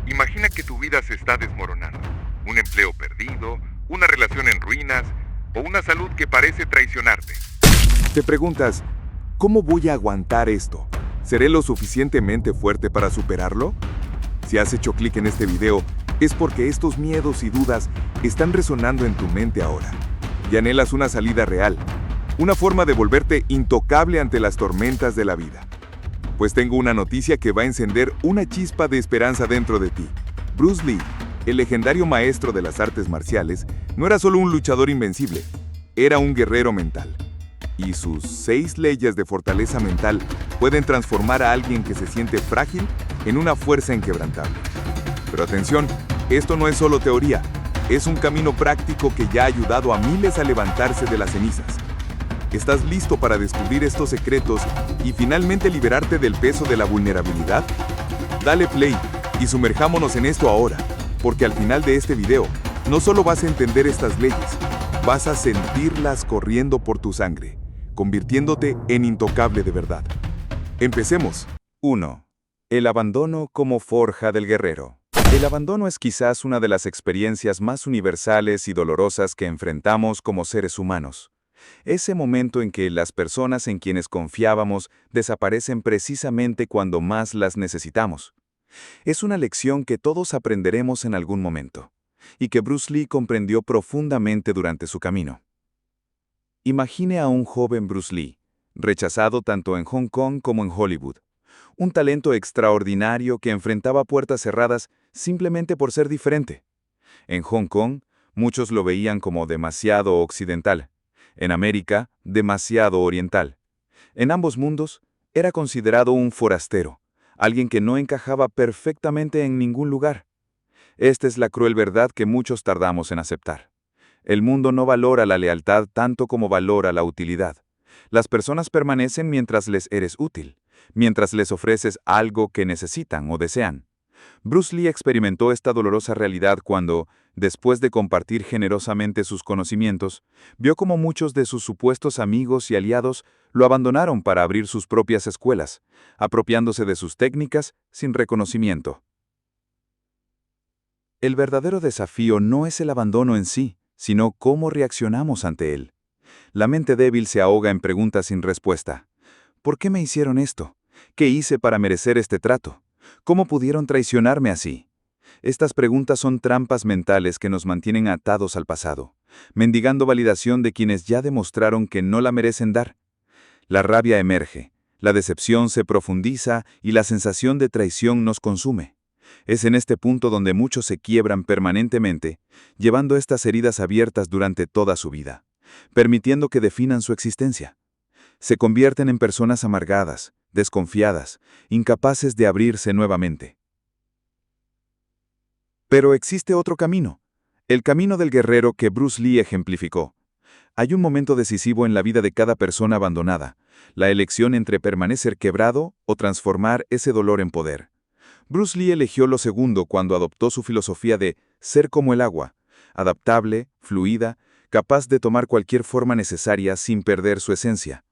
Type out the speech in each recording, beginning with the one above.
Imagina que tu vida se está desmoronando. Un empleo perdido, una relación en ruinas o una salud que parece traicionarte. Te preguntas, ¿cómo voy a aguantar esto? ¿Seré lo suficientemente fuerte para superarlo? Si has hecho clic en este video, es porque estos miedos y dudas están resonando en tu mente ahora. Y anhelas una salida real, una forma de volverte intocable ante las tormentas de la vida. Pues tengo una noticia que va a encender una chispa de esperanza dentro de ti. Bruce Lee, el legendario maestro de las artes marciales, no era solo un luchador invencible, era un guerrero mental. Y sus 6 leyes de fortaleza mental pueden transformar a alguien que se siente frágil en una fuerza inquebrantable. Pero atención, esto no es solo teoría, es un camino práctico que ya ha ayudado a miles a levantarse de las cenizas. ¿Estás listo para descubrir estos secretos y finalmente liberarte del peso de la vulnerabilidad? Dale play y sumerjámonos en esto ahora, porque al final de este video, no solo vas a entender estas leyes, vas a sentirlas corriendo por tu sangre, convirtiéndote en intocable de verdad. Empecemos. 1. El abandono como forja del guerrero. El abandono es quizás una de las experiencias más universales y dolorosas que enfrentamos como seres humanos. Ese momento en que las personas en quienes confiábamos desaparecen precisamente cuando más las necesitamos. Es una lección que todos aprenderemos en algún momento, y que Bruce Lee comprendió profundamente durante su camino. Imagine a un joven Bruce Lee, rechazado tanto en Hong Kong como en Hollywood. Un talento extraordinario que enfrentaba puertas cerradas simplemente por ser diferente. En Hong Kong, muchos lo veían como demasiado occidental. En América, demasiado oriental. En ambos mundos, era considerado un forastero, alguien que no encajaba perfectamente en ningún lugar. Esta es la cruel verdad que muchos tardamos en aceptar. El mundo no valora la lealtad tanto como valora la utilidad. Las personas permanecen mientras les eres útil, mientras les ofreces algo que necesitan o desean. Bruce Lee experimentó esta dolorosa realidad cuando, después de compartir generosamente sus conocimientos, vio cómo muchos de sus supuestos amigos y aliados lo abandonaron para abrir sus propias escuelas, apropiándose de sus técnicas sin reconocimiento. El verdadero desafío no es el abandono en sí, sino cómo reaccionamos ante él. La mente débil se ahoga en preguntas sin respuesta. ¿Por qué me hicieron esto? ¿Qué hice para merecer este trato? ¿Cómo pudieron traicionarme así? Estas preguntas son trampas mentales que nos mantienen atados al pasado, mendigando validación de quienes ya demostraron que no la merecen dar. La rabia emerge, la decepción se profundiza y la sensación de traición nos consume. Es en este punto donde muchos se quiebran permanentemente, llevando estas heridas abiertas durante toda su vida, permitiendo que definan su existencia. Se convierten en personas amargadas, desconfiadas, incapaces de abrirse nuevamente. Pero existe otro camino, el camino del guerrero que Bruce Lee ejemplificó. Hay un momento decisivo en la vida de cada persona abandonada, la elección entre permanecer quebrado o transformar ese dolor en poder. Bruce Lee eligió lo segundo cuando adoptó su filosofía de ser como el agua, adaptable, fluida, capaz de tomar cualquier forma necesaria sin perder su esencia.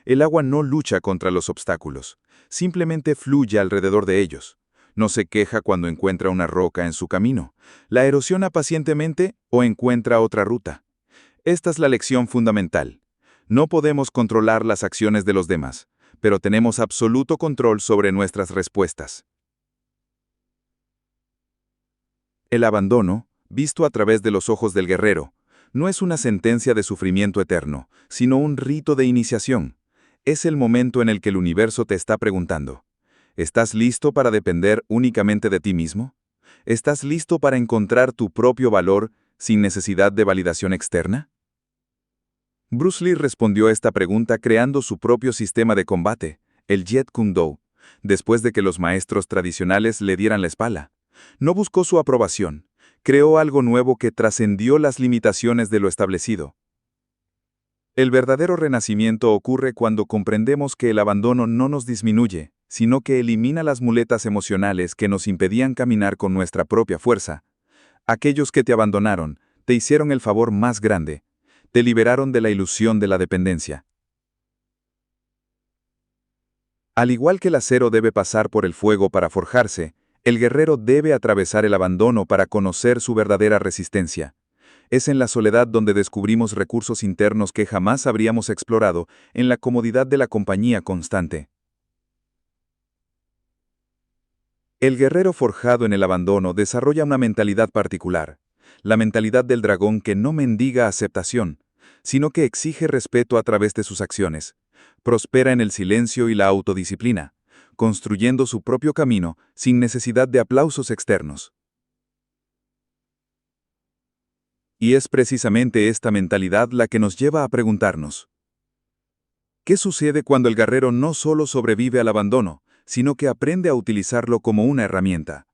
El agua no lucha contra los obstáculos, simplemente fluye alrededor de ellos. No se queja cuando encuentra una roca en su camino, la erosiona pacientemente o encuentra otra ruta. Esta es la lección fundamental. No podemos controlar las acciones de los demás, pero tenemos absoluto control sobre nuestras respuestas. El abandono, visto a través de los ojos del guerrero, no es una sentencia de sufrimiento eterno, sino un rito de iniciación. Es el momento en el que el universo te está preguntando, ¿estás listo para depender únicamente de ti mismo? ¿Estás listo para encontrar tu propio valor sin necesidad de validación externa? Bruce Lee respondió a esta pregunta creando su propio sistema de combate, el Jeet Kune Do, después de que los maestros tradicionales le dieran la espalda. No buscó su aprobación, creó algo nuevo que trascendió las limitaciones de lo establecido. El verdadero renacimiento ocurre cuando comprendemos que el abandono no nos disminuye, sino que elimina las muletas emocionales que nos impedían caminar con nuestra propia fuerza. Aquellos que te abandonaron, te hicieron el favor más grande, te liberaron de la ilusión de la dependencia. Al igual que el acero debe pasar por el fuego para forjarse, el guerrero debe atravesar el abandono para conocer su verdadera resistencia. Es en la soledad donde descubrimos recursos internos que jamás habríamos explorado en la comodidad de la compañía constante. El guerrero forjado en el abandono desarrolla una mentalidad particular, la mentalidad del dragón que no mendiga aceptación, sino que exige respeto a través de sus acciones. Prospera en el silencio y la autodisciplina, construyendo su propio camino sin necesidad de aplausos externos. Y es precisamente esta mentalidad la que nos lleva a preguntarnos: ¿qué sucede cuando el guerrero no solo sobrevive al abandono, sino que aprende a utilizarlo como una herramienta?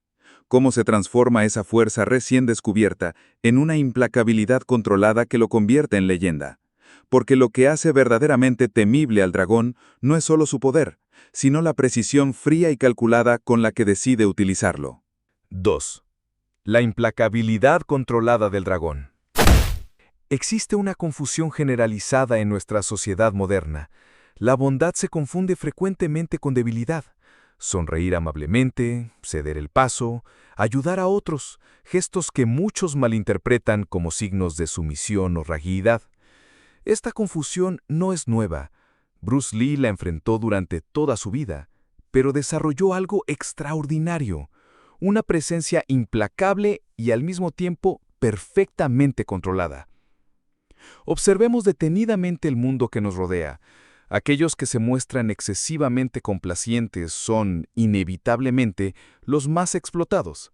¿Cómo se transforma esa fuerza recién descubierta en una implacabilidad controlada que lo convierte en leyenda? Porque lo que hace verdaderamente temible al dragón no es solo su poder, sino la precisión fría y calculada con la que decide utilizarlo. 2. La implacabilidad controlada del dragón. Existe una confusión generalizada en nuestra sociedad moderna. La bondad se confunde frecuentemente con debilidad. Sonreír amablemente, ceder el paso, ayudar a otros, gestos que muchos malinterpretan como signos de sumisión o fragilidad. Esta confusión no es nueva. Bruce Lee la enfrentó durante toda su vida, pero desarrolló algo extraordinario, una presencia implacable y al mismo tiempo perfectamente controlada. Observemos detenidamente el mundo que nos rodea. Aquellos que se muestran excesivamente complacientes son, inevitablemente, los más explotados.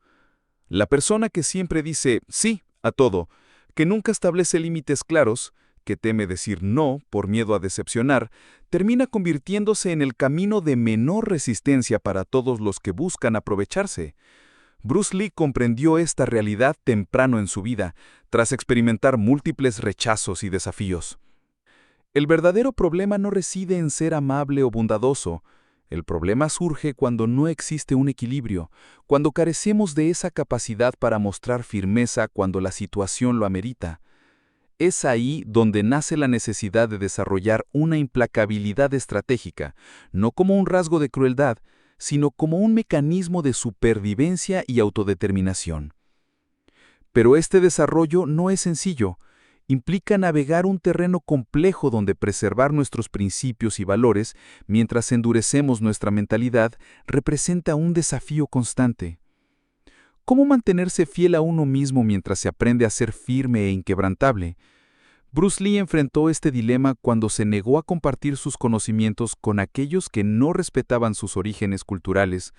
La persona que siempre dice sí a todo, que nunca establece límites claros, que teme decir no por miedo a decepcionar, termina convirtiéndose en el camino de menor resistencia para todos los que buscan aprovecharse. Bruce Lee comprendió esta realidad temprano en su vida, tras experimentar múltiples rechazos y desafíos. El verdadero problema no reside en ser amable o bondadoso. El problema surge cuando no existe un equilibrio, cuando carecemos de esa capacidad para mostrar firmeza cuando la situación lo amerita. Es ahí donde nace la necesidad de desarrollar una implacabilidad estratégica, no como un rasgo de crueldad, sino como un mecanismo de supervivencia y autodeterminación. Pero este desarrollo no es sencillo. Implica navegar un terreno complejo donde preservar nuestros principios y valores mientras endurecemos nuestra mentalidad representa un desafío constante. ¿Cómo mantenerse fiel a uno mismo mientras se aprende a ser firme e inquebrantable? Bruce Lee enfrentó este dilema cuando se negó a compartir sus conocimientos con aquellos que no respetaban sus orígenes culturales,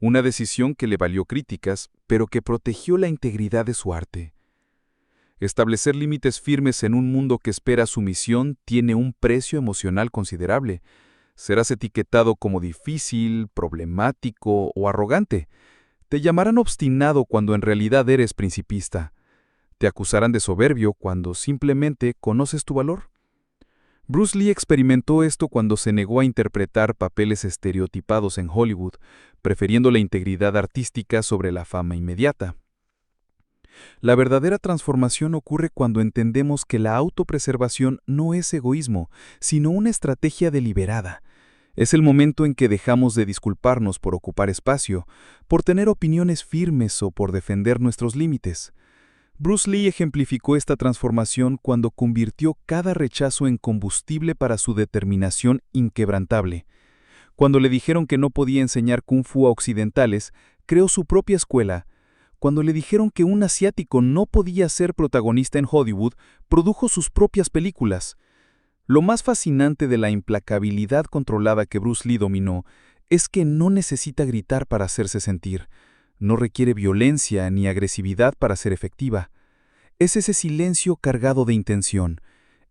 una decisión que le valió críticas, pero que protegió la integridad de su arte. Establecer límites firmes en un mundo que espera sumisión tiene un precio emocional considerable. Serás etiquetado como difícil, problemático o arrogante. Te llamarán obstinado cuando en realidad eres principista. Te acusarán de soberbio cuando simplemente conoces tu valor. Bruce Lee experimentó esto cuando se negó a interpretar papeles estereotipados en Hollywood, prefiriendo la integridad artística sobre la fama inmediata. La verdadera transformación ocurre cuando entendemos que la autopreservación no es egoísmo, sino una estrategia deliberada. Es el momento en que dejamos de disculparnos por ocupar espacio, por tener opiniones firmes o por defender nuestros límites. Bruce Lee ejemplificó esta transformación cuando convirtió cada rechazo en combustible para su determinación inquebrantable. Cuando le dijeron que no podía enseñar kung fu a occidentales, creó su propia escuela. Cuando le dijeron que un asiático no podía ser protagonista en Hollywood, produjo sus propias películas. Lo más fascinante de la implacabilidad controlada que Bruce Lee dominó es que no necesita gritar para hacerse sentir. No requiere violencia ni agresividad para ser efectiva. Es ese silencio cargado de intención,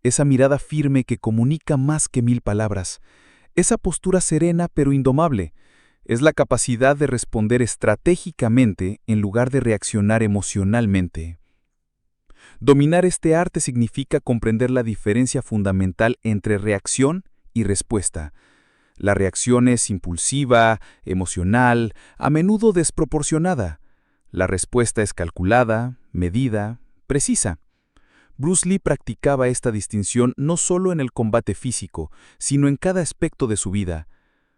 esa mirada firme que comunica más que 1000 palabras, esa postura serena pero indomable. Es la capacidad de responder estratégicamente en lugar de reaccionar emocionalmente. Dominar este arte significa comprender la diferencia fundamental entre reacción y respuesta. La reacción es impulsiva, emocional, a menudo desproporcionada. La respuesta es calculada, medida, precisa. Bruce Lee practicaba esta distinción no solo en el combate físico, sino en cada aspecto de su vida.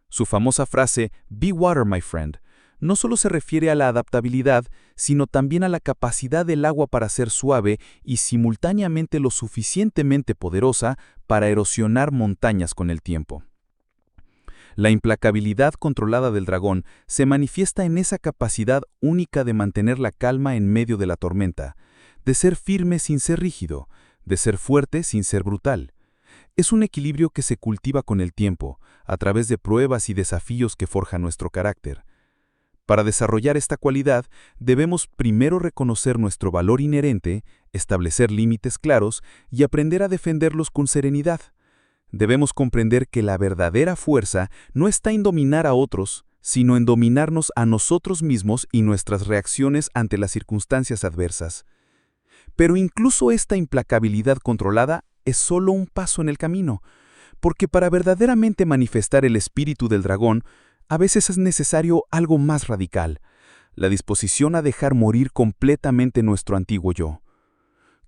Su famosa frase, "Be water, my friend", no solo se refiere a la adaptabilidad, sino también a la capacidad del agua para ser suave y simultáneamente lo suficientemente poderosa para erosionar montañas con el tiempo. La implacabilidad controlada del dragón se manifiesta en esa capacidad única de mantener la calma en medio de la tormenta, de ser firme sin ser rígido, de ser fuerte sin ser brutal. Es un equilibrio que se cultiva con el tiempo, a través de pruebas y desafíos que forjan nuestro carácter. Para desarrollar esta cualidad, debemos primero reconocer nuestro valor inherente, establecer límites claros y aprender a defenderlos con serenidad. Debemos comprender que la verdadera fuerza no está en dominar a otros, sino en dominarnos a nosotros mismos y nuestras reacciones ante las circunstancias adversas. Pero incluso esta implacabilidad controlada es solo un paso en el camino, porque para verdaderamente manifestar el espíritu del dragón, a veces es necesario algo más radical, la disposición a dejar morir completamente nuestro antiguo yo.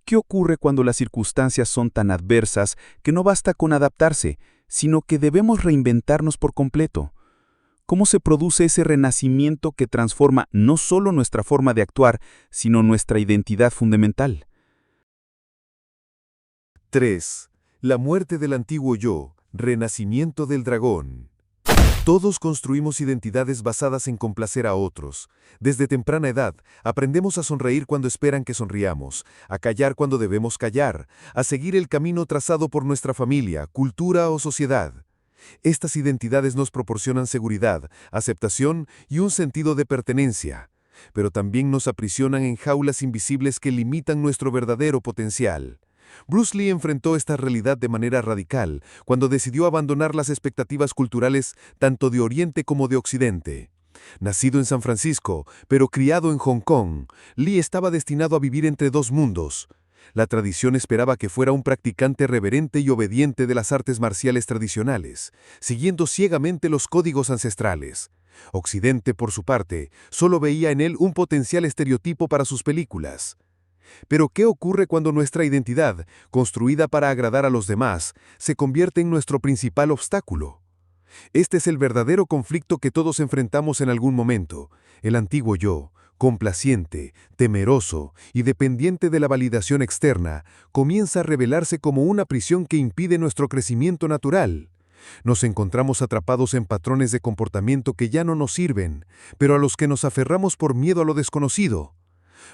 ¿Qué ocurre cuando las circunstancias son tan adversas que no basta con adaptarse, sino que debemos reinventarnos por completo? ¿Cómo se produce ese renacimiento que transforma no solo nuestra forma de actuar, sino nuestra identidad fundamental? 3. La muerte del antiguo yo, renacimiento del dragón. Todos construimos identidades basadas en complacer a otros. Desde temprana edad, aprendemos a sonreír cuando esperan que sonriamos, a callar cuando debemos callar, a seguir el camino trazado por nuestra familia, cultura o sociedad. Estas identidades nos proporcionan seguridad, aceptación y un sentido de pertenencia, pero también nos aprisionan en jaulas invisibles que limitan nuestro verdadero potencial. Bruce Lee enfrentó esta realidad de manera radical cuando decidió abandonar las expectativas culturales tanto de Oriente como de Occidente. Nacido en San Francisco, pero criado en Hong Kong, Lee estaba destinado a vivir entre dos mundos. La tradición esperaba que fuera un practicante reverente y obediente de las artes marciales tradicionales, siguiendo ciegamente los códigos ancestrales. Occidente, por su parte, solo veía en él un potencial estereotipo para sus películas. Pero ¿qué ocurre cuando nuestra identidad, construida para agradar a los demás, se convierte en nuestro principal obstáculo? Este es el verdadero conflicto que todos enfrentamos en algún momento. El antiguo yo, complaciente, temeroso y dependiente de la validación externa, comienza a revelarse como una prisión que impide nuestro crecimiento natural. Nos encontramos atrapados en patrones de comportamiento que ya no nos sirven, pero a los que nos aferramos por miedo a lo desconocido.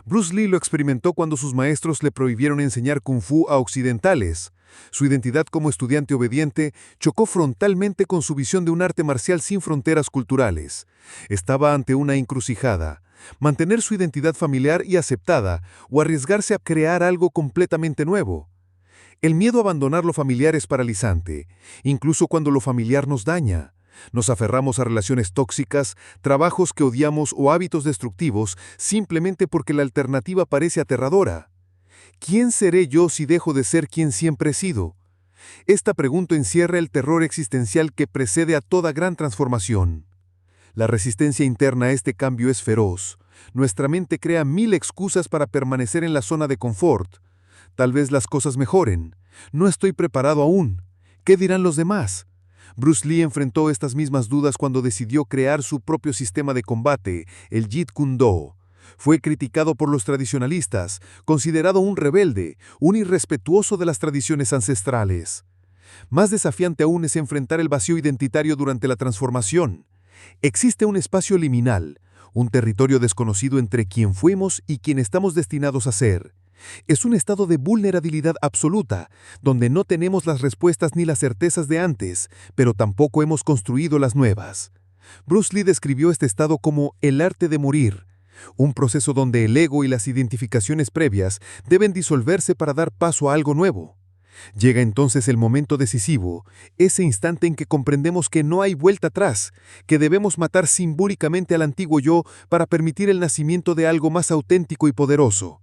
Bruce Lee lo experimentó cuando sus maestros le prohibieron enseñar Kung Fu a occidentales. Su identidad como estudiante obediente chocó frontalmente con su visión de un arte marcial sin fronteras culturales. Estaba ante una encrucijada: mantener su identidad familiar y aceptada, o arriesgarse a crear algo completamente nuevo. El miedo a abandonar lo familiar es paralizante, incluso cuando lo familiar nos daña. Nos aferramos a relaciones tóxicas, trabajos que odiamos o hábitos destructivos simplemente porque la alternativa parece aterradora. ¿Quién seré yo si dejo de ser quien siempre he sido? Esta pregunta encierra el terror existencial que precede a toda gran transformación. La resistencia interna a este cambio es feroz. Nuestra mente crea 1000 excusas para permanecer en la zona de confort. Tal vez las cosas mejoren. No estoy preparado aún. ¿Qué dirán los demás? Bruce Lee enfrentó estas mismas dudas cuando decidió crear su propio sistema de combate, el Jeet Kune Do. Fue criticado por los tradicionalistas, considerado un rebelde, un irrespetuoso de las tradiciones ancestrales. Más desafiante aún es enfrentar el vacío identitario durante la transformación. Existe un espacio liminal, un territorio desconocido entre quien fuimos y quien estamos destinados a ser. Es un estado de vulnerabilidad absoluta, donde no tenemos las respuestas ni las certezas de antes, pero tampoco hemos construido las nuevas. Bruce Lee describió este estado como el arte de morir, un proceso donde el ego y las identificaciones previas deben disolverse para dar paso a algo nuevo. Llega entonces el momento decisivo, ese instante en que comprendemos que no hay vuelta atrás, que debemos matar simbólicamente al antiguo yo para permitir el nacimiento de algo más auténtico y poderoso.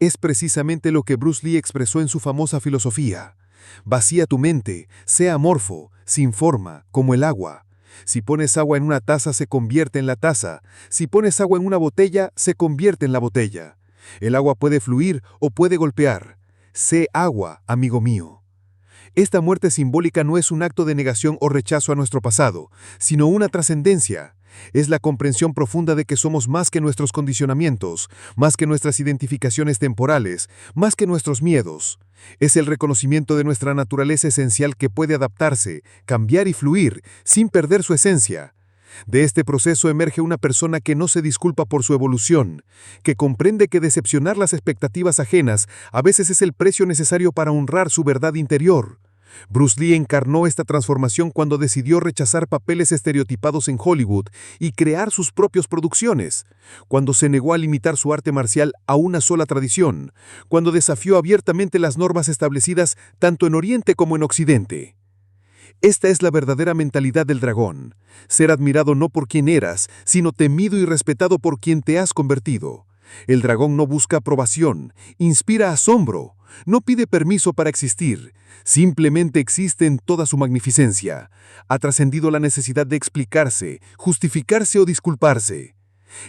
Es precisamente lo que Bruce Lee expresó en su famosa filosofía. Vacía tu mente, sé amorfo, sin forma, como el agua. Si pones agua en una taza, se convierte en la taza. Si pones agua en una botella, se convierte en la botella. El agua puede fluir o puede golpear. Sé agua, amigo mío. Esta muerte simbólica no es un acto de negación o rechazo a nuestro pasado, sino una trascendencia. Es la comprensión profunda de que somos más que nuestros condicionamientos, más que nuestras identificaciones temporales, más que nuestros miedos. Es el reconocimiento de nuestra naturaleza esencial que puede adaptarse, cambiar y fluir, sin perder su esencia. De este proceso emerge una persona que no se disculpa por su evolución, que comprende que decepcionar las expectativas ajenas a veces es el precio necesario para honrar su verdad interior. Bruce Lee encarnó esta transformación cuando decidió rechazar papeles estereotipados en Hollywood y crear sus propias producciones, cuando se negó a limitar su arte marcial a una sola tradición, cuando desafió abiertamente las normas establecidas tanto en Oriente como en Occidente. Esta es la verdadera mentalidad del dragón, ser admirado no por quien eras, sino temido y respetado por quien te has convertido. El dragón no busca aprobación, inspira asombro, no pide permiso para existir, simplemente existe en toda su magnificencia. Ha trascendido la necesidad de explicarse, justificarse o disculparse.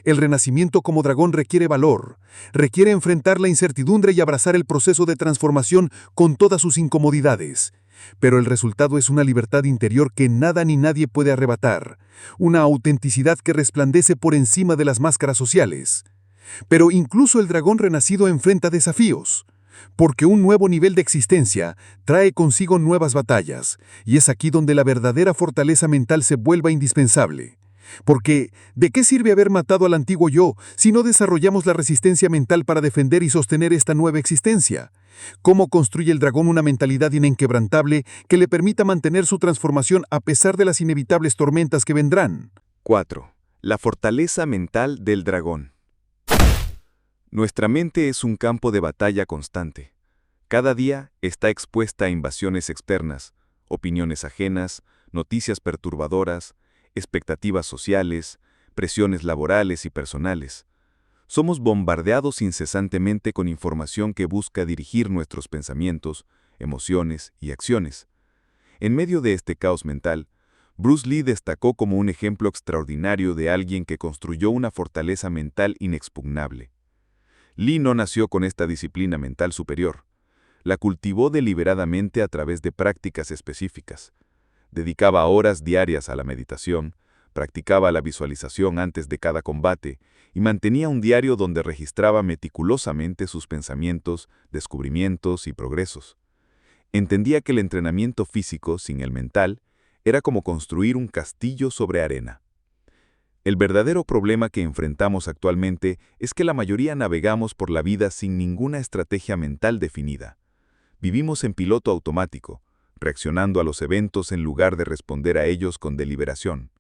El renacimiento como dragón requiere valor, requiere enfrentar la incertidumbre y abrazar el proceso de transformación con todas sus incomodidades. Pero el resultado es una libertad interior que nada ni nadie puede arrebatar, una autenticidad que resplandece por encima de las máscaras sociales. Pero incluso el dragón renacido enfrenta desafíos, porque un nuevo nivel de existencia trae consigo nuevas batallas, y es aquí donde la verdadera fortaleza mental se vuelve indispensable. Porque, ¿de qué sirve haber matado al antiguo yo si no desarrollamos la resistencia mental para defender y sostener esta nueva existencia? ¿Cómo construye el dragón una mentalidad inquebrantable que le permita mantener su transformación a pesar de las inevitables tormentas que vendrán? 4. La fortaleza mental del dragón. Nuestra mente es un campo de batalla constante. Cada día está expuesta a invasiones externas, opiniones ajenas, noticias perturbadoras, expectativas sociales, presiones laborales y personales. Somos bombardeados incesantemente con información que busca dirigir nuestros pensamientos, emociones y acciones. En medio de este caos mental, Bruce Lee destacó como un ejemplo extraordinario de alguien que construyó una fortaleza mental inexpugnable. Lee no nació con esta disciplina mental superior. La cultivó deliberadamente a través de prácticas específicas. Dedicaba horas diarias a la meditación, practicaba la visualización antes de cada combate y mantenía un diario donde registraba meticulosamente sus pensamientos, descubrimientos y progresos. Entendía que el entrenamiento físico sin el mental era como construir un castillo sobre arena. El verdadero problema que enfrentamos actualmente es que la mayoría navegamos por la vida sin ninguna estrategia mental definida. Vivimos en piloto automático, reaccionando a los eventos en lugar de responder a ellos con deliberación.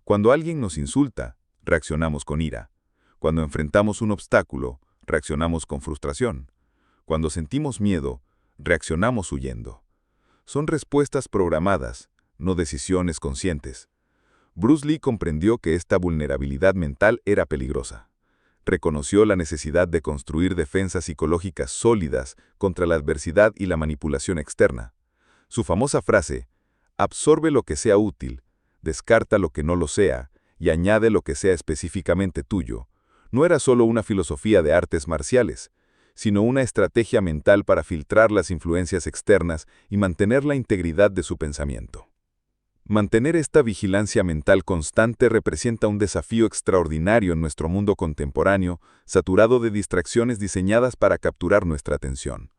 Cuando alguien nos insulta, reaccionamos con ira. Cuando enfrentamos un obstáculo, reaccionamos con frustración. Cuando sentimos miedo, reaccionamos huyendo. Son respuestas programadas, no decisiones conscientes. Bruce Lee comprendió que esta vulnerabilidad mental era peligrosa. Reconoció la necesidad de construir defensas psicológicas sólidas contra la adversidad y la manipulación externa. Su famosa frase, absorbe lo que sea útil, descarta lo que no lo sea y añade lo que sea específicamente tuyo, no era solo una filosofía de artes marciales, sino una estrategia mental para filtrar las influencias externas y mantener la integridad de su pensamiento. Mantener esta vigilancia mental constante representa un desafío extraordinario en nuestro mundo contemporáneo, saturado de distracciones diseñadas para capturar nuestra atención.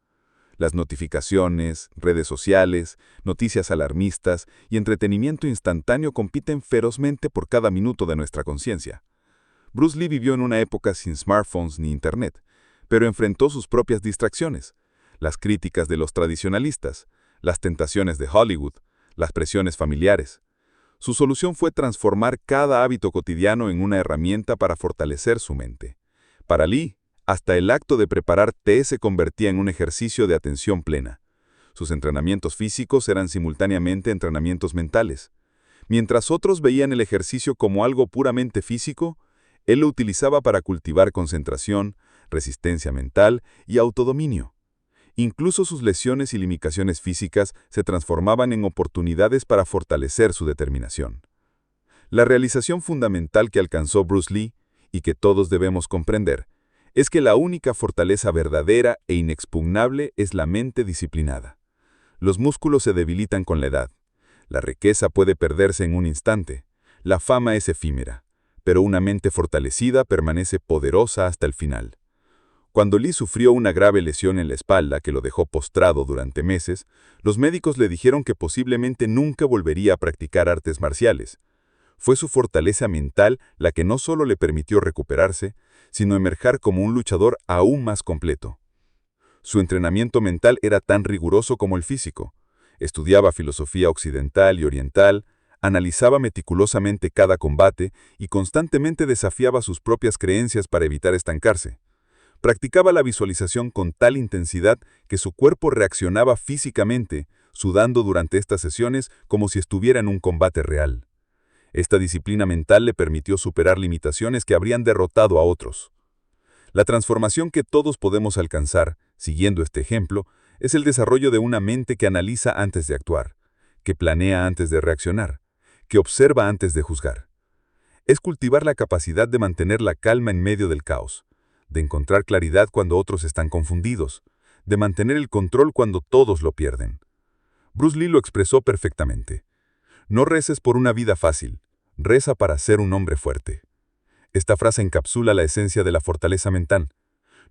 Las notificaciones, redes sociales, noticias alarmistas y entretenimiento instantáneo compiten ferozmente por cada minuto de nuestra conciencia. Bruce Lee vivió en una época sin smartphones ni internet, pero enfrentó sus propias distracciones, las críticas de los tradicionalistas, las tentaciones de Hollywood, las presiones familiares. Su solución fue transformar cada hábito cotidiano en una herramienta para fortalecer su mente. Para Lee, hasta el acto de preparar té se convertía en un ejercicio de atención plena. Sus entrenamientos físicos eran simultáneamente entrenamientos mentales. Mientras otros veían el ejercicio como algo puramente físico, él lo utilizaba para cultivar concentración, resistencia mental y autodominio. Incluso sus lesiones y limitaciones físicas se transformaban en oportunidades para fortalecer su determinación. La realización fundamental que alcanzó Bruce Lee, y que todos debemos comprender, es que la única fortaleza verdadera e inexpugnable es la mente disciplinada. Los músculos se debilitan con la edad. La riqueza puede perderse en un instante. La fama es efímera, pero una mente fortalecida permanece poderosa hasta el final. Cuando Lee sufrió una grave lesión en la espalda que lo dejó postrado durante meses, los médicos le dijeron que posiblemente nunca volvería a practicar artes marciales. Fue su fortaleza mental la que no solo le permitió recuperarse, sino emerger como un luchador aún más completo. Su entrenamiento mental era tan riguroso como el físico. Estudiaba filosofía occidental y oriental, analizaba meticulosamente cada combate y constantemente desafiaba sus propias creencias para evitar estancarse. Practicaba la visualización con tal intensidad que su cuerpo reaccionaba físicamente, sudando durante estas sesiones como si estuviera en un combate real. Esta disciplina mental le permitió superar limitaciones que habrían derrotado a otros. La transformación que todos podemos alcanzar, siguiendo este ejemplo, es el desarrollo de una mente que analiza antes de actuar, que planea antes de reaccionar, que observa antes de juzgar. Es cultivar la capacidad de mantener la calma en medio del caos, de encontrar claridad cuando otros están confundidos, de mantener el control cuando todos lo pierden. Bruce Lee lo expresó perfectamente. No reces por una vida fácil, reza para ser un hombre fuerte. Esta frase encapsula la esencia de la fortaleza mental.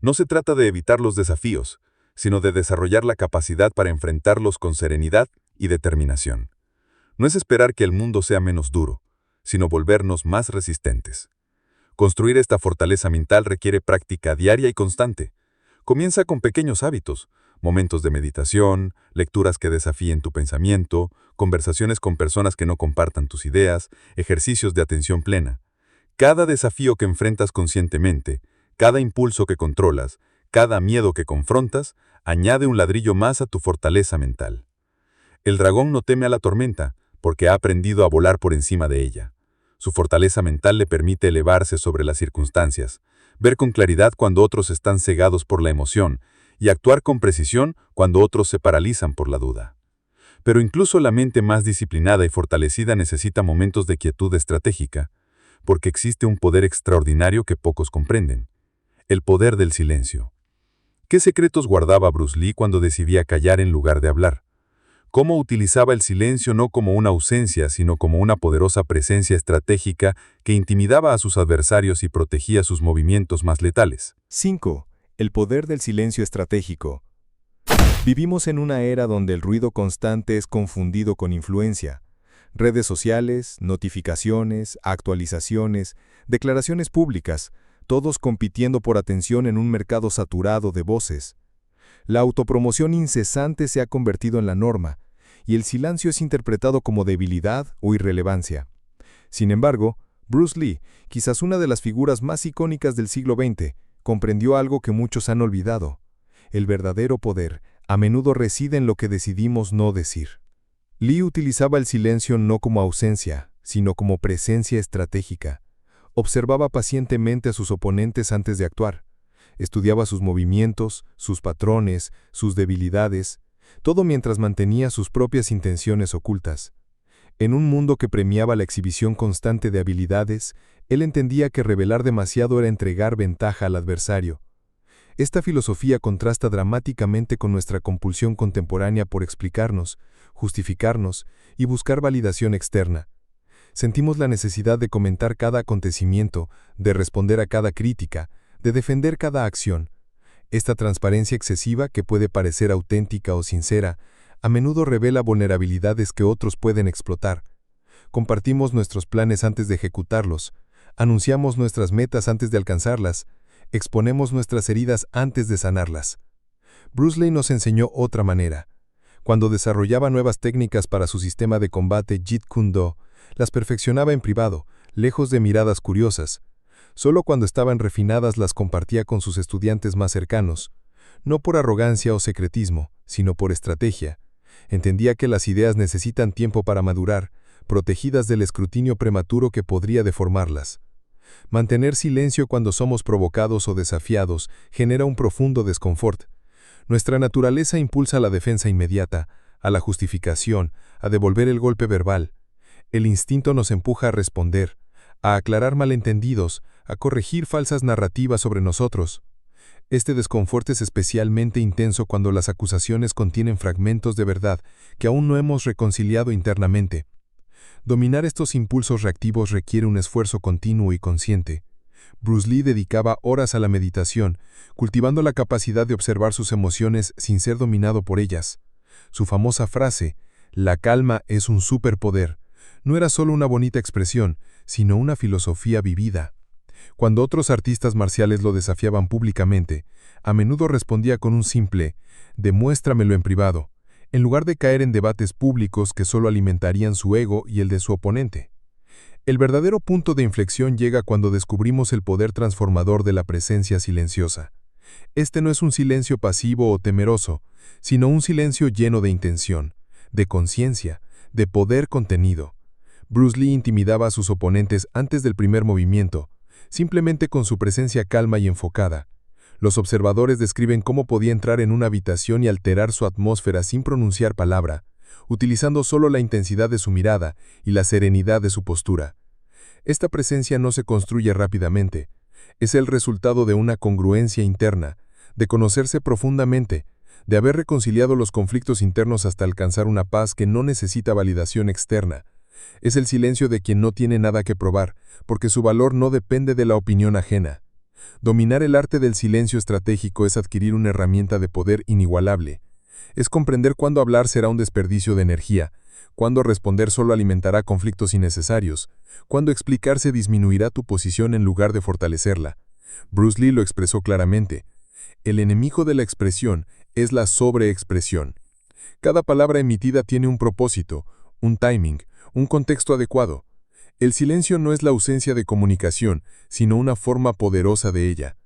No se trata de evitar los desafíos, sino de desarrollar la capacidad para enfrentarlos con serenidad y determinación. No es esperar que el mundo sea menos duro, sino volvernos más resistentes. Construir esta fortaleza mental requiere práctica diaria y constante. Comienza con pequeños hábitos, momentos de meditación, lecturas que desafíen tu pensamiento, conversaciones con personas que no compartan tus ideas, ejercicios de atención plena. Cada desafío que enfrentas conscientemente, cada impulso que controlas, cada miedo que confrontas, añade un ladrillo más a tu fortaleza mental. El dragón no teme a la tormenta, porque ha aprendido a volar por encima de ella. Su fortaleza mental le permite elevarse sobre las circunstancias, ver con claridad cuando otros están cegados por la emoción y actuar con precisión cuando otros se paralizan por la duda. Pero incluso la mente más disciplinada y fortalecida necesita momentos de quietud estratégica, porque existe un poder extraordinario que pocos comprenden: el poder del silencio. ¿Qué secretos guardaba Bruce Lee cuando decidía callar en lugar de hablar? Cómo utilizaba el silencio no como una ausencia, sino como una poderosa presencia estratégica que intimidaba a sus adversarios y protegía sus movimientos más letales. 5. El poder del silencio estratégico. Vivimos en una era donde el ruido constante es confundido con influencia. Redes sociales, notificaciones, actualizaciones, declaraciones públicas, todos compitiendo por atención en un mercado saturado de voces. La autopromoción incesante se ha convertido en la norma, y el silencio es interpretado como debilidad o irrelevancia. Sin embargo, Bruce Lee, quizás una de las figuras más icónicas del siglo XX, comprendió algo que muchos han olvidado. El verdadero poder a menudo reside en lo que decidimos no decir. Lee utilizaba el silencio no como ausencia, sino como presencia estratégica. Observaba pacientemente a sus oponentes antes de actuar. Estudiaba sus movimientos, sus patrones, sus debilidades, todo mientras mantenía sus propias intenciones ocultas. En un mundo que premiaba la exhibición constante de habilidades, él entendía que revelar demasiado era entregar ventaja al adversario. Esta filosofía contrasta dramáticamente con nuestra compulsión contemporánea por explicarnos, justificarnos y buscar validación externa. Sentimos la necesidad de comentar cada acontecimiento, de responder a cada crítica, de defender cada acción. Esta transparencia excesiva, que puede parecer auténtica o sincera, a menudo revela vulnerabilidades que otros pueden explotar. Compartimos nuestros planes antes de ejecutarlos, anunciamos nuestras metas antes de alcanzarlas, exponemos nuestras heridas antes de sanarlas. Bruce Lee nos enseñó otra manera. Cuando desarrollaba nuevas técnicas para su sistema de combate Jeet Kune Do, las perfeccionaba en privado, lejos de miradas curiosas. Solo cuando estaban refinadas las compartía con sus estudiantes más cercanos, no por arrogancia o secretismo, sino por estrategia. Entendía que las ideas necesitan tiempo para madurar, protegidas del escrutinio prematuro que podría deformarlas. Mantener silencio cuando somos provocados o desafiados genera un profundo desconfort. Nuestra naturaleza impulsa a la defensa inmediata, a la justificación, a devolver el golpe verbal. El instinto nos empuja a responder, a aclarar malentendidos, a corregir falsas narrativas sobre nosotros. Este desconfort es especialmente intenso cuando las acusaciones contienen fragmentos de verdad que aún no hemos reconciliado internamente. Dominar estos impulsos reactivos requiere un esfuerzo continuo y consciente. Bruce Lee dedicaba horas a la meditación, cultivando la capacidad de observar sus emociones sin ser dominado por ellas. Su famosa frase, "La calma es un superpoder", no era solo una bonita expresión, sino una filosofía vivida. Cuando otros artistas marciales lo desafiaban públicamente, a menudo respondía con un simple «demuéstramelo en privado», en lugar de caer en debates públicos que solo alimentarían su ego y el de su oponente. El verdadero punto de inflexión llega cuando descubrimos el poder transformador de la presencia silenciosa. Este no es un silencio pasivo o temeroso, sino un silencio lleno de intención, de conciencia, de poder contenido. Bruce Lee intimidaba a sus oponentes antes del primer movimiento, simplemente con su presencia calma y enfocada. Los observadores describen cómo podía entrar en una habitación y alterar su atmósfera sin pronunciar palabra, utilizando solo la intensidad de su mirada y la serenidad de su postura. Esta presencia no se construye rápidamente. Es el resultado de una congruencia interna, de conocerse profundamente, de haber reconciliado los conflictos internos hasta alcanzar una paz que no necesita validación externa. Es el silencio de quien no tiene nada que probar, porque su valor no depende de la opinión ajena. Dominar el arte del silencio estratégico es adquirir una herramienta de poder inigualable. Es comprender cuándo hablar será un desperdicio de energía, cuándo responder solo alimentará conflictos innecesarios, cuándo explicarse disminuirá tu posición en lugar de fortalecerla. Bruce Lee lo expresó claramente. El enemigo de la expresión es la sobreexpresión. Cada palabra emitida tiene un propósito, un timing, un contexto adecuado. El silencio no es la ausencia de comunicación, sino una forma poderosa de ella.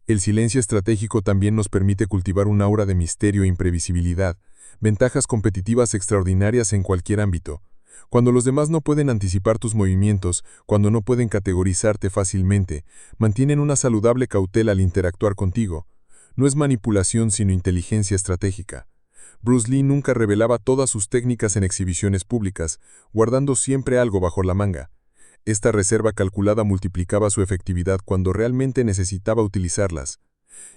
El silencio estratégico también nos permite cultivar un aura de misterio e imprevisibilidad, ventajas competitivas extraordinarias en cualquier ámbito. Cuando los demás no pueden anticipar tus movimientos, cuando no pueden categorizarte fácilmente, mantienen una saludable cautela al interactuar contigo. No es manipulación sino inteligencia estratégica. Bruce Lee nunca revelaba todas sus técnicas en exhibiciones públicas, guardando siempre algo bajo la manga. Esta reserva calculada multiplicaba su efectividad cuando realmente necesitaba utilizarlas.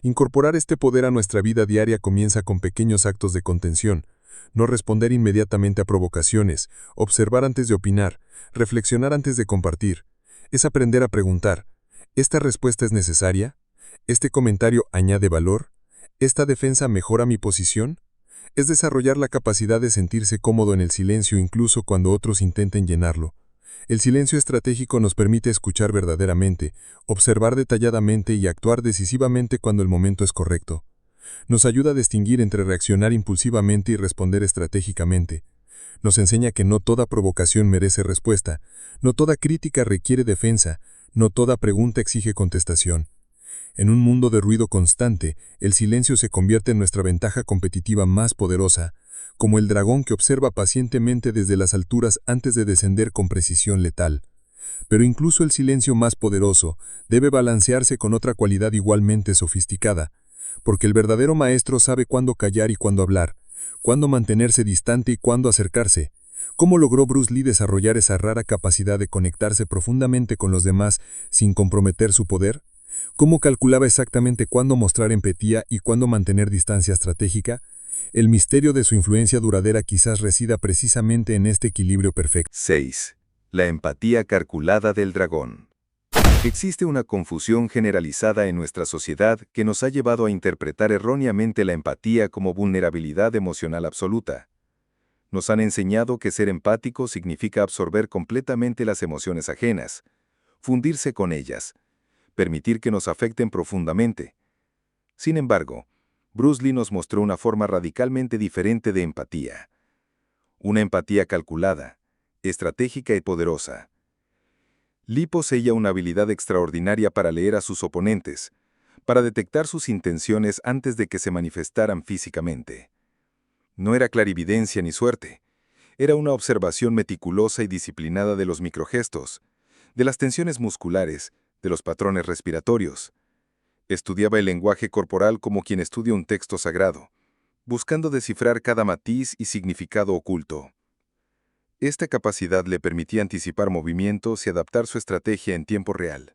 Incorporar este poder a nuestra vida diaria comienza con pequeños actos de contención. No responder inmediatamente a provocaciones, observar antes de opinar, reflexionar antes de compartir. Es aprender a preguntar, ¿esta respuesta es necesaria? ¿Este comentario añade valor? ¿Esta defensa mejora mi posición? Es desarrollar la capacidad de sentirse cómodo en el silencio incluso cuando otros intenten llenarlo. El silencio estratégico nos permite escuchar verdaderamente, observar detalladamente y actuar decisivamente cuando el momento es correcto. Nos ayuda a distinguir entre reaccionar impulsivamente y responder estratégicamente. Nos enseña que no toda provocación merece respuesta, no toda crítica requiere defensa, no toda pregunta exige contestación. En un mundo de ruido constante, el silencio se convierte en nuestra ventaja competitiva más poderosa, como el dragón que observa pacientemente desde las alturas antes de descender con precisión letal. Pero incluso el silencio más poderoso debe balancearse con otra cualidad igualmente sofisticada, porque el verdadero maestro sabe cuándo callar y cuándo hablar, cuándo mantenerse distante y cuándo acercarse. ¿Cómo logró Bruce Lee desarrollar esa rara capacidad de conectarse profundamente con los demás sin comprometer su poder? ¿Cómo calculaba exactamente cuándo mostrar empatía y cuándo mantener distancia estratégica? El misterio de su influencia duradera quizás resida precisamente en este equilibrio perfecto. 6. La empatía calculada del dragón. Existe una confusión generalizada en nuestra sociedad que nos ha llevado a interpretar erróneamente la empatía como vulnerabilidad emocional absoluta. Nos han enseñado que ser empático significa absorber completamente las emociones ajenas, fundirse con ellas, permitir que nos afecten profundamente. Sin embargo, Bruce Lee nos mostró una forma radicalmente diferente de empatía. Una empatía calculada, estratégica y poderosa. Lee poseía una habilidad extraordinaria para leer a sus oponentes, para detectar sus intenciones antes de que se manifestaran físicamente. No era clarividencia ni suerte, era una observación meticulosa y disciplinada de los microgestos, de las tensiones musculares, de los patrones respiratorios. Estudiaba el lenguaje corporal como quien estudia un texto sagrado, buscando descifrar cada matiz y significado oculto. Esta capacidad le permitía anticipar movimientos y adaptar su estrategia en tiempo real.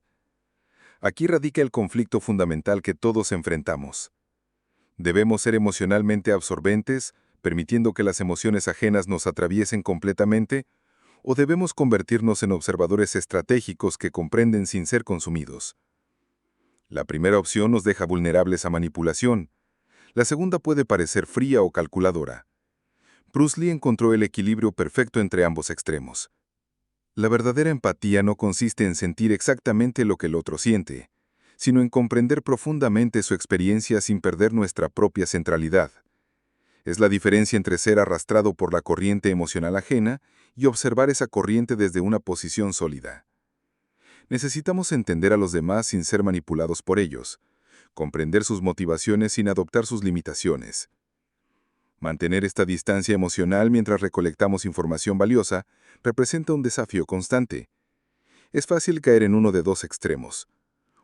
Aquí radica el conflicto fundamental que todos enfrentamos. Debemos ser emocionalmente absorbentes, permitiendo que las emociones ajenas nos atraviesen completamente, o debemos convertirnos en observadores estratégicos que comprenden sin ser consumidos. La primera opción nos deja vulnerables a manipulación. La segunda puede parecer fría o calculadora. Bruce Lee encontró el equilibrio perfecto entre ambos extremos. La verdadera empatía no consiste en sentir exactamente lo que el otro siente, sino en comprender profundamente su experiencia sin perder nuestra propia centralidad. Es la diferencia entre ser arrastrado por la corriente emocional ajena y observar esa corriente desde una posición sólida. Necesitamos entender a los demás sin ser manipulados por ellos, comprender sus motivaciones sin adoptar sus limitaciones. Mantener esta distancia emocional mientras recolectamos información valiosa representa un desafío constante. Es fácil caer en uno de dos extremos.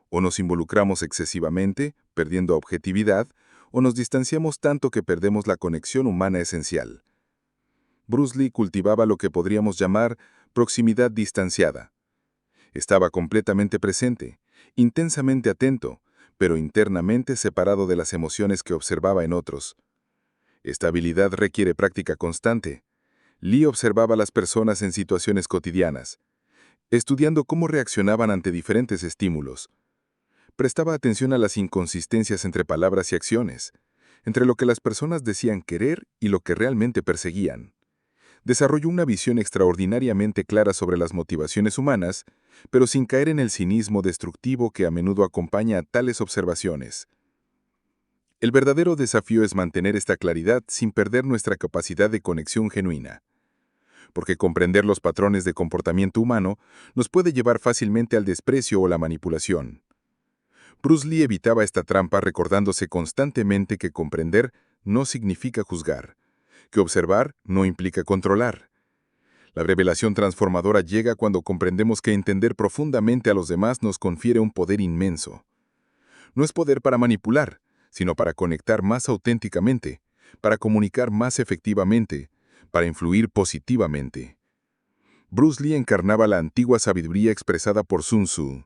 O nos involucramos excesivamente, perdiendo objetividad, o nos distanciamos tanto que perdemos la conexión humana esencial. Bruce Lee cultivaba lo que podríamos llamar proximidad distanciada. Estaba completamente presente, intensamente atento, pero internamente separado de las emociones que observaba en otros. Esta habilidad requiere práctica constante. Lee observaba a las personas en situaciones cotidianas, estudiando cómo reaccionaban ante diferentes estímulos. Prestaba atención a las inconsistencias entre palabras y acciones, entre lo que las personas decían querer y lo que realmente perseguían. Desarrolló una visión extraordinariamente clara sobre las motivaciones humanas, pero sin caer en el cinismo destructivo que a menudo acompaña a tales observaciones. El verdadero desafío es mantener esta claridad sin perder nuestra capacidad de conexión genuina. Porque comprender los patrones de comportamiento humano nos puede llevar fácilmente al desprecio o la manipulación. Bruce Lee evitaba esta trampa recordándose constantemente que comprender no significa juzgar, que observar no implica controlar. La revelación transformadora llega cuando comprendemos que entender profundamente a los demás nos confiere un poder inmenso. No es poder para manipular, sino para conectar más auténticamente, para comunicar más efectivamente, para influir positivamente. Bruce Lee encarnaba la antigua sabiduría expresada por Sun Tzu.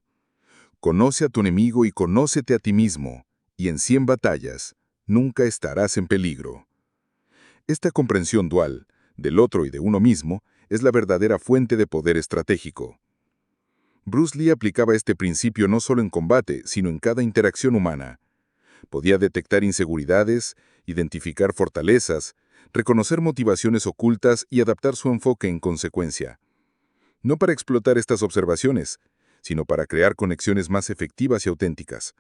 Conoce a tu enemigo y conócete a ti mismo, y en 100 batallas nunca estarás en peligro. Esta comprensión dual, del otro y de uno mismo, es la verdadera fuente de poder estratégico. Bruce Lee aplicaba este principio no solo en combate, sino en cada interacción humana. Podía detectar inseguridades, identificar fortalezas, reconocer motivaciones ocultas y adaptar su enfoque en consecuencia. No para explotar estas observaciones, sino para crear conexiones más efectivas y auténticas.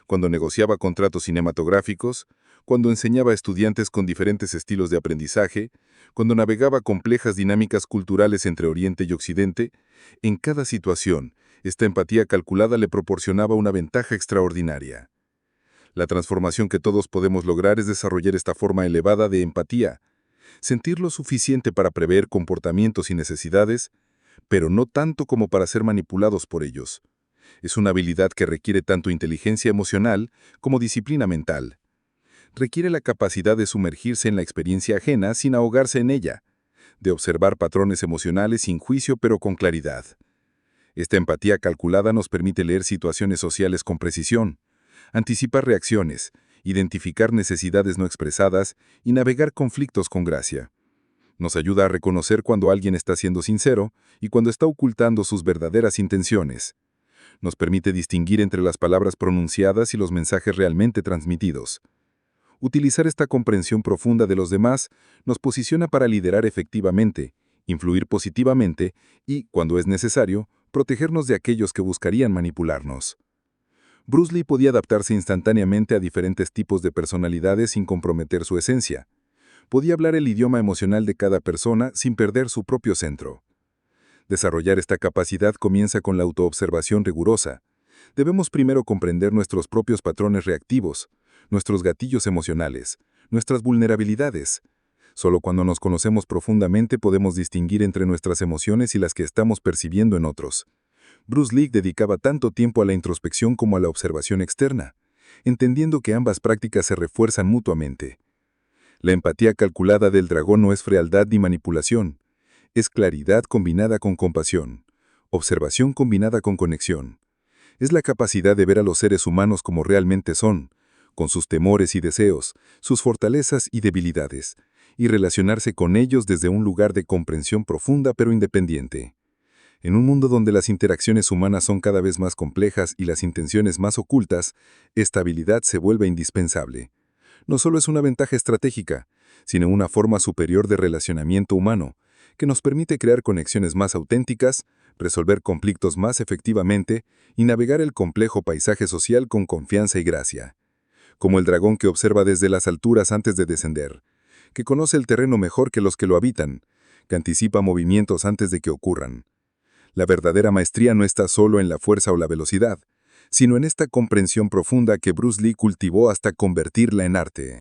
Cuando negociaba contratos cinematográficos, cuando enseñaba a estudiantes con diferentes estilos de aprendizaje, cuando navegaba complejas dinámicas culturales entre Oriente y Occidente, en cada situación, esta empatía calculada le proporcionaba una ventaja extraordinaria. La transformación que todos podemos lograr es desarrollar esta forma elevada de empatía, sentir lo suficiente para prever comportamientos y necesidades, pero no tanto como para ser manipulados por ellos. Es una habilidad que requiere tanto inteligencia emocional como disciplina mental. Requiere la capacidad de sumergirse en la experiencia ajena sin ahogarse en ella, de observar patrones emocionales sin juicio pero con claridad. Esta empatía calculada nos permite leer situaciones sociales con precisión, anticipar reacciones, identificar necesidades no expresadas y navegar conflictos con gracia. Nos ayuda a reconocer cuando alguien está siendo sincero y cuando está ocultando sus verdaderas intenciones. Nos permite distinguir entre las palabras pronunciadas y los mensajes realmente transmitidos. Utilizar esta comprensión profunda de los demás nos posiciona para liderar efectivamente, influir positivamente y, cuando es necesario, protegernos de aquellos que buscarían manipularnos. Bruce Lee podía adaptarse instantáneamente a diferentes tipos de personalidades sin comprometer su esencia. Podía hablar el idioma emocional de cada persona sin perder su propio centro. Desarrollar esta capacidad comienza con la autoobservación rigurosa. Debemos primero comprender nuestros propios patrones reactivos, nuestros gatillos emocionales, nuestras vulnerabilidades. Solo cuando nos conocemos profundamente podemos distinguir entre nuestras emociones y las que estamos percibiendo en otros. Bruce Lee dedicaba tanto tiempo a la introspección como a la observación externa, entendiendo que ambas prácticas se refuerzan mutuamente. La empatía calculada del dragón no es frialdad ni manipulación, es claridad combinada con compasión, observación combinada con conexión. Es la capacidad de ver a los seres humanos como realmente son, con sus temores y deseos, sus fortalezas y debilidades, y relacionarse con ellos desde un lugar de comprensión profunda pero independiente. En un mundo donde las interacciones humanas son cada vez más complejas y las intenciones más ocultas, esta habilidad se vuelve indispensable. No solo es una ventaja estratégica, sino una forma superior de relacionamiento humano, que nos permite crear conexiones más auténticas, resolver conflictos más efectivamente y navegar el complejo paisaje social con confianza y gracia. Como el dragón que observa desde las alturas antes de descender, que conoce el terreno mejor que los que lo habitan, que anticipa movimientos antes de que ocurran. La verdadera maestría no está solo en la fuerza o la velocidad, sino en esta comprensión profunda que Bruce Lee cultivó hasta convertirla en arte.